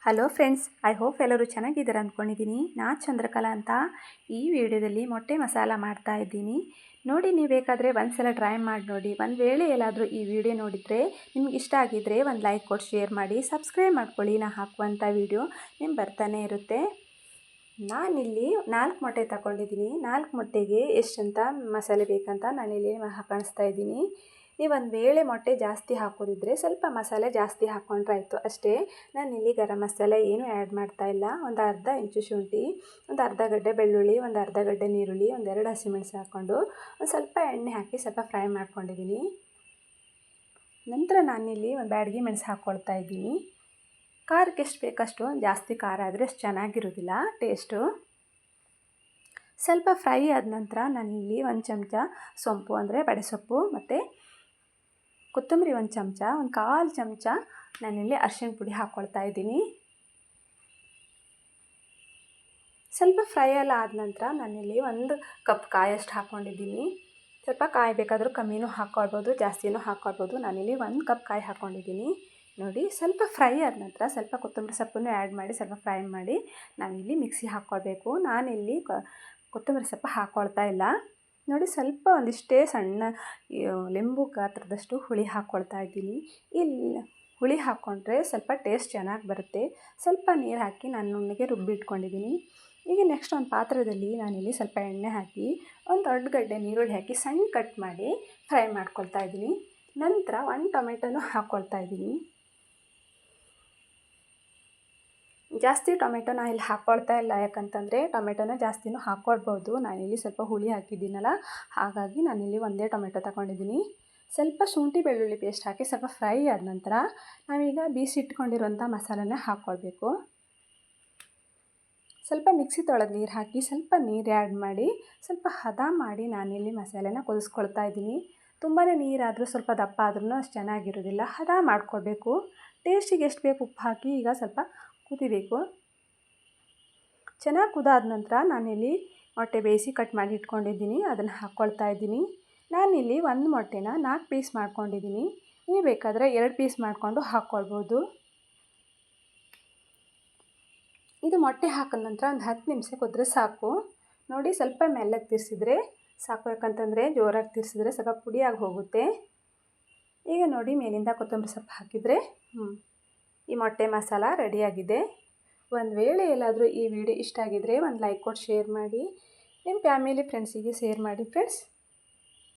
Hello friends, I hope ಎಲ್ಲರೂ ಚೆನ್ನಾಗಿದ್ದಾರೆ ಅಂದ್ಕೊಂಡಿದ್ದೀನಿ. ನಾನು ಚಂದ್ರಕಲಾ ಅಂತ. ಈ ವಿಡಿಯೋದಲ್ಲಿ ಮೊಟ್ಟೆ ಮಸಾಲ ಮಾಡ್ತಾ ಇದ್ದೀನಿ. ನೋಡಿ, ನೀವು ಬೇಕಾದರೆ ಒಂದು ಸಲ ಟ್ರೈ ಮಾಡಿ ನೋಡಿ. ಒಂದು ವೇಳೆ ಎಲ್ಲಾದರೂ ಈ ವಿಡಿಯೋ ನೋಡಿದರೆ ನಿಮ್ಗೆ ಇಷ್ಟ ಆಗಿದ್ದರೆ ಒಂದು ಲೈಕ್ ಕೊಟ್ಟು ಶೇರ್ ಮಾಡಿ, ಸಬ್ಸ್ಕ್ರೈಬ್ ಮಾಡ್ಕೊಳ್ಳಿ. ನಾನು ಹಾಕುವಂಥ ವಿಡಿಯೋ ನಿಮ್ಗೆ ಬರ್ತಾನೆ ಇರುತ್ತೆ. ನಾನಿಲ್ಲಿ 4 ಮೊಟ್ಟೆ ತಗೊಂಡಿದ್ದೀನಿ. 4 ಮೊಟ್ಟೆಗೆ ಎಷ್ಟಂತ ಮಸಾಲೆ ಬೇಕಂತ ನಾನಿಲ್ಲಿ ಕಾಣಿಸ್ತಾ ಇದ್ದೀನಿ. ನೀವು ಒಂದು ವೇಳೆ ಮೊಟ್ಟೆ ಜಾಸ್ತಿ ಹಾಕೋದಿದ್ರೆ ಸ್ವಲ್ಪ ಮಸಾಲೆ ಜಾಸ್ತಿ ಹಾಕ್ಕೊಂಡ್ರೆ ಆಯಿತು ಅಷ್ಟೇ. ನಾನಿಲ್ಲಿ ಗರಂ ಮಸಾಲೆ ಏನೂ ಆ್ಯಡ್ ಮಾಡ್ತಾ ಇಲ್ಲ. ಒಂದು ಅರ್ಧ ಇಂಚು ಶುಂಠಿ, ಒಂದು ಅರ್ಧ ಗಡ್ಡೆ ಬೆಳ್ಳುಳ್ಳಿ, ಒಂದು ಅರ್ಧ ಗಡ್ಡೆ ನೀರುಳ್ಳಿ, ಒಂದು 2 ಹಸಿಮೆಣಸು ಹಾಕ್ಕೊಂಡು ಒಂದು ಸ್ವಲ್ಪ ಎಣ್ಣೆ ಹಾಕಿ ಸ್ವಲ್ಪ ಫ್ರೈ ಮಾಡ್ಕೊಂಡಿದ್ದೀನಿ. ನಂತರ ನಾನಿಲ್ಲಿ ಒಂದು ಬ್ಯಾಡಗಿ ಮೆಣಸು ಹಾಕ್ಕೊಳ್ತಾ ಇದ್ದೀನಿ. ಖಾರಕ್ಕೆ ಎಷ್ಟು ಬೇಕಷ್ಟು, ಜಾಸ್ತಿ ಖಾರ ಆದರೆ ಅಷ್ಟು ಚೆನ್ನಾಗಿರೋದಿಲ್ಲ ಟೇಸ್ಟು. ಸ್ವಲ್ಪ ಫ್ರೈ ಆದ ನಂತರ ನಾನಿಲ್ಲಿ 1 ಚಮಚ ಸೊಂಪು ಅಂದರೆ ಬಡೆಸೊಪ್ಪು ಮತ್ತು ಕೊತ್ತಂಬರಿ 1 ಚಮಚ, ಒಂದು 1/4 ಚಮಚ ನಾನಿಲ್ಲಿ ಅರಿಶಿಣ ಪುಡಿ ಹಾಕ್ಕೊಳ್ತಾ ಇದ್ದೀನಿ. ಸ್ವಲ್ಪ ಫ್ರೈ ಎಲ್ಲ ಆದ ನಂತರ ನಾನಿಲ್ಲಿ 1 ಕಪ್ ಕಾಯಷ್ಟು ಹಾಕ್ಕೊಂಡಿದ್ದೀನಿ. ಸ್ವಲ್ಪ ಕಾಯಿ ಬೇಕಾದರೂ ಕಮ್ಮಿನೂ ಹಾಕ್ಕೊಳ್ಬೋದು, ಜಾಸ್ತಿನೂ ಹಾಕ್ಕೊಳ್ಬೋದು. ನಾನಿಲ್ಲಿ 1 ಕಪ್ ಕಾಯಿ ಹಾಕ್ಕೊಂಡಿದ್ದೀನಿ. ನೋಡಿ, ಸ್ವಲ್ಪ ಫ್ರೈ ಆದ ನಂತರ ಸ್ವಲ್ಪ ಕೊತ್ತಂಬರಿ ಸೊಪ್ಪನ್ನು ಆ್ಯಡ್ ಮಾಡಿ ಸ್ವಲ್ಪ ಫ್ರೈ ಮಾಡಿ ನಾನಿಲ್ಲಿ ಮಿಕ್ಸಿ ಹಾಕ್ಕೊಳ್ಬೇಕು. ನಾನಿಲ್ಲಿ ಕೊತ್ತಂಬರಿ ಸೊಪ್ಪು ಹಾಕ್ಕೊಳ್ತಾ ಇಲ್ಲ. ನೋಡಿ, ಸ್ವಲ್ಪ ಒಂದಿಷ್ಟೇ ಸಣ್ಣ ಲಿಂಬು ಗಾತ್ರದಷ್ಟು ಹುಳಿ ಹಾಕ್ಕೊಳ್ತಾ ಇದ್ದೀನಿ. ಇಲ್ಲಿ ಹುಳಿ ಹಾಕ್ಕೊಂಡ್ರೆ ಸ್ವಲ್ಪ ಟೇಸ್ಟ್ ಚೆನ್ನಾಗಿ ಬರುತ್ತೆ. ಸ್ವಲ್ಪ ನೀರು ಹಾಕಿ ನಾನು ನುಣ್ಣಗೆ ರುಬ್ಬಿಟ್ಕೊಂಡಿದ್ದೀನಿ. ಈಗ ನೆಕ್ಸ್ಟ್ ಒಂದು ಪಾತ್ರದಲ್ಲಿ ನಾನಿಲ್ಲಿ ಸ್ವಲ್ಪ ಎಣ್ಣೆ ಹಾಕಿ ಒಂದು ದೊಡ್ಡ ಗಡ್ಡೆ ನೀರುಳ್ಳಿ ಹಾಕಿ ಸಣ್ಣ ಕಟ್ ಮಾಡಿ ಫ್ರೈ ಮಾಡ್ಕೊಳ್ತಾ ಇದ್ದೀನಿ. ನಂತರ 1 ಟೊಮೆಟೊನೂ ಹಾಕ್ಕೊಳ್ತಾ ಇದ್ದೀನಿ. ಜಾಸ್ತಿ ಟೊಮೆಟೊ ನಾನು ಇಲ್ಲಿ ಹಾಕ್ಕೊಳ್ತಾ ಇಲ್ಲ, ಯಾಕಂತಂದರೆ ಟೊಮೆಟೊನ ಜಾಸ್ತಿನೂ ಹಾಕ್ಕೊಳ್ಬೋದು. ನಾನಿಲ್ಲಿ ಸ್ವಲ್ಪ ಹುಳಿ ಹಾಕಿದ್ದೀನಲ್ಲ, ಹಾಗಾಗಿ ನಾನಿಲ್ಲಿ ಒಂದೇ ಟೊಮೆಟೊ ತಗೊಂಡಿದ್ದೀನಿ. ಸ್ವಲ್ಪ ಶುಂಠಿ ಬೆಳ್ಳುಳ್ಳಿ ಪೇಸ್ಟ್ ಹಾಕಿ ಸ್ವಲ್ಪ ಫ್ರೈ ಆದ ನಂತರ ನಾವೀಗ ಬೀಸಿಟ್ಕೊಂಡಿರುವಂಥ ಮಸಾಲೆನ ಹಾಕ್ಕೊಳ್ಬೇಕು. ಸ್ವಲ್ಪ ಮಿಕ್ಸಿ ತೊಳೆದು ನೀರು ಹಾಕಿ ಸ್ವಲ್ಪ ನೀರು ಆ್ಯಡ್ ಮಾಡಿ ಸ್ವಲ್ಪ ಹದ ಮಾಡಿ ನಾನಿಲ್ಲಿ ಮಸಾಲೆನ ಕುದಿಸ್ಕೊಳ್ತಾ ಇದ್ದೀನಿ. ತುಂಬಾ ನೀರಾದರೂ ಸ್ವಲ್ಪ ದಪ್ಪ ಆದ್ರೂ ಅಷ್ಟು ಚೆನ್ನಾಗಿರೋದಿಲ್ಲ, ಹದ ಮಾಡ್ಕೊಳ್ಬೇಕು. ಟೇಸ್ಟಿಗೆ ಎಷ್ಟು ಬೇಕು ಉಪ್ಪು ಹಾಕಿ ಈಗ ಸ್ವಲ್ಪ ಕುದಿಬೇಕು. ಚೆನ್ನಾಗಿ ಕುದಾದ ನಂತರ ನಾನಿಲ್ಲಿ ಮೊಟ್ಟೆ ಬೇಯಿಸಿ ಕಟ್ ಮಾಡಿ ಇಟ್ಕೊಂಡಿದ್ದೀನಿ, ಅದನ್ನು ಹಾಕ್ಕೊಳ್ತಾ ಇದ್ದೀನಿ. ನಾನಿಲ್ಲಿ 1 ಮೊಟ್ಟೆನ 4 ಪೀಸ್ ಮಾಡ್ಕೊಂಡಿದ್ದೀನಿ. ನೀವು ಬೇಕಾದರೆ 2 ಪೀಸ್ ಮಾಡಿಕೊಂಡು ಹಾಕ್ಕೊಳ್ಬೋದು. ಇದು ಮೊಟ್ಟೆ ಹಾಕಿದ ನಂತರ ಒಂದು 10 ನಿಮಿಷ ಕುದ್ರೆ ಸಾಕು. ನೋಡಿ, ಸ್ವಲ್ಪ ಮೆಲ್ಲಗೆ ತಿರ್ಸಿದ್ರೆ ಸಾಕು, ಯಾಕಂತಂದರೆ ಜೋರಾಗಿ ತಿರ್ಸಿದ್ರೆ ಸ್ವಲ್ಪ ಪುಡಿಯಾಗಿ ಹೋಗುತ್ತೆ. ಈಗ ನೋಡಿ, ಮೇಲಿಂದ ಕೊತ್ತಂಬರಿ ಸೊಪ್ಪು ಹಾಕಿದರೆ ಈ ಮೊಟ್ಟೆ ಮಸಾಲ ರೆಡಿಯಾಗಿದೆ. ಒಂದು ವೇಳೆ ಎಲ್ಲಾದರೂ ಈ ವಿಡಿಯೋ ಇಷ್ಟ ಆಗಿದ್ದರೆ ಒಂದು ಲೈಕ್ ಕೊಟ್ಟು ಶೇರ್ ಮಾಡಿ, ನಿಮ್ಮ ಫ್ಯಾಮಿಲಿ ಫ್ರೆಂಡ್ಸಿಗೆ ಶೇರ್ ಮಾಡಿ ಫ್ರೆಂಡ್ಸ್.